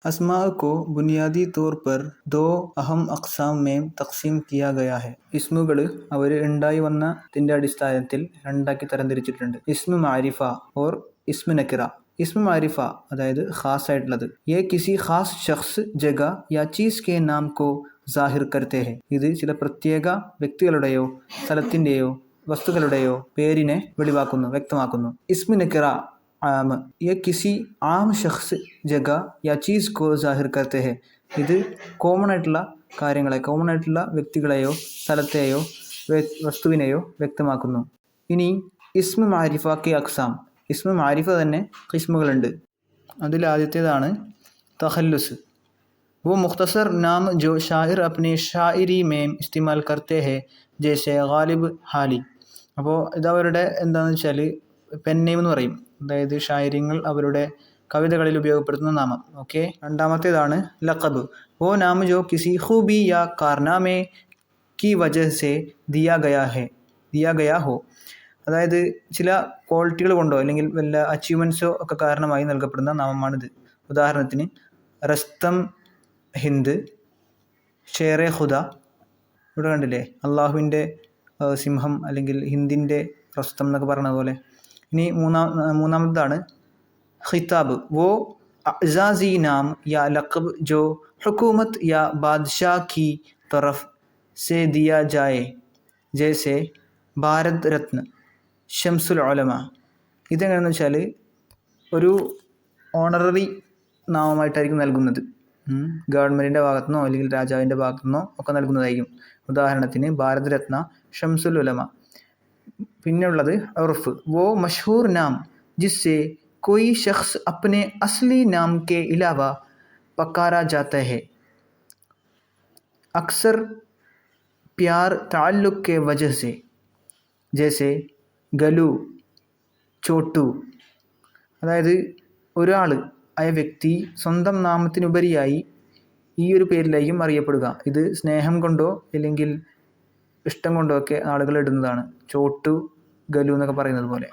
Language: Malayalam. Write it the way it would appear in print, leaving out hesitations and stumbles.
अस्मा को बुनियादी तौर पर दो अहम अक़साम में तक़सीम किया गया है. ഇസ്മുകൾ അവർ ഉണ്ടായി വന്നതിൻ്റെ അടിസ്ഥാനത്തിൽ രണ്ടാക്കി തരംതിരിച്ചിട്ടുണ്ട്. ഇസ്മു മാരിഫ ഓർ ഇസ്മു നക്കിറ. ഇസ്മു മാരിഫ അതായത് ഖാസ് ആയിട്ടുള്ളത്. യെ കിസി ഖാസ് ശഖ്സ് ജഗ യാ ചീസ് കെ നാം കോ സാഹിർ കർത്തെ ഹെ. ഇത് ചില പ്രത്യേക വ്യക്തികളുടെയോ സ്ഥലത്തിൻ്റെയോ വസ്തുക്കളുടെയോ പേരിനെ വെളിവാക്കുന്നു, വ്യക്തമാക്കുന്നു. ഇസ്മു നക്കിറ ആം യെ കിസി ആം ഷഖ്സ് ജഗ യാ ചീസ് കോ സാഹിർ കർത്തെ ഹെ. ഇത് കോമൺ ആയിട്ടുള്ള കാര്യങ്ങളെ, കോമൺ ആയിട്ടുള്ള വ്യക്തികളെയോ സ്ഥലത്തെയോ വസ്തുവിനെയോ വ്യക്തമാക്കുന്നു. ഇനി ഇസ്മു മാരിഫ കെ അക്സാം. ഇസ്മു മാരിഫ തന്നെ ഖിസ്മുകളുണ്ട്. അതിൽ ആദ്യത്തേതാണ് തഖല്ലുസ്. वो मुख्तसर नाम जो शायर अपनी शायरी में इस्तेमाल करते हैं जैसे ഗാലിബ് ഹാലി. അപ്പോൾ ഇതവരുടെ എന്താണെന്ന് വെച്ചാൽ പെൻ നെയിം എന്ന് പറയും. അതായത് ഷായരിങ്ങൾ അവരുടെ കവിതകളിൽ ഉപയോഗപ്പെടുത്തുന്ന നാമം. ഓക്കെ. രണ്ടാമത്തേതാണ് ലഖബ്. वो नाम जो किसी खूबी या कारनामे की वजह से दिया गया हो. അതായത് ചില ക്വാളിറ്റികൾ കൊണ്ടോ അല്ലെങ്കിൽ വല്ല അച്ചീവ്മെൻറ്റ്സോ ഒക്കെ കാരണമായി നൽകപ്പെടുന്ന നാമമാണിത്. ഉദാഹരണത്തിന് റസ്തം ഹിന്ദ്, ഷേറെ ഖുദ. ഇവിടെ കണ്ടില്ലേ, അള്ളാഹുവിൻ്റെ സിംഹം അല്ലെങ്കിൽ ഹിന്ദിൻ്റെ റസ്തം എന്നൊക്കെ പറഞ്ഞ പോലെ. ഇനി മൂന്നാമതാണ് ഖിതാബ്. वो अज़ाज़ी नाम या लक़ब जो हुकूमत या बादशाह की तरफ से दिया जाए जैसे ഭാരത് രത്ന, ഷംസുൽ ഉലമ. ഇതെങ്ങനെയാണെന്ന് വെച്ചാൽ ഒരു ഓണററി നാമമായിട്ടായിരിക്കും നൽകുന്നത്. ഗവൺമെൻറ്റിൻ്റെ ഭാഗത്തുനിന്നോ അല്ലെങ്കിൽ രാജാവിൻ്റെ ഭാഗത്തുനിന്നോ ഒക്കെ നൽകുന്നതായിരിക്കും. ഉദാഹരണത്തിന് ഭാരത് രത്ന, ഷംസുൽ ഉലമ. പിന്നെയുള്ളത് ഉർഫ്. वो मशहूर नाम जिससे कोई शख्स अपने असली नाम के अलावा पकारा जाता है अक्सर प्यार ताल्लुक़ के वजह से जैसे ഗലു, ചോട്ടു. അതായത് ഒരാൾ ആയ വ്യക്തി സ്വന്തം നാമത്തിനുപരിയായി ഈ ഒരു പേരിലായിരിക്കും അറിയപ്പെടുക. ഇത് സ്നേഹം കൊണ്ടോ അല്ലെങ്കിൽ ഇഷ്ടം കൊണ്ടോ ഒക്കെ ആളുകൾ ഇടുന്നതാണ്. ചോട്ടു, ഗലു എന്നൊക്കെ പറയുന്നത് പോലെ.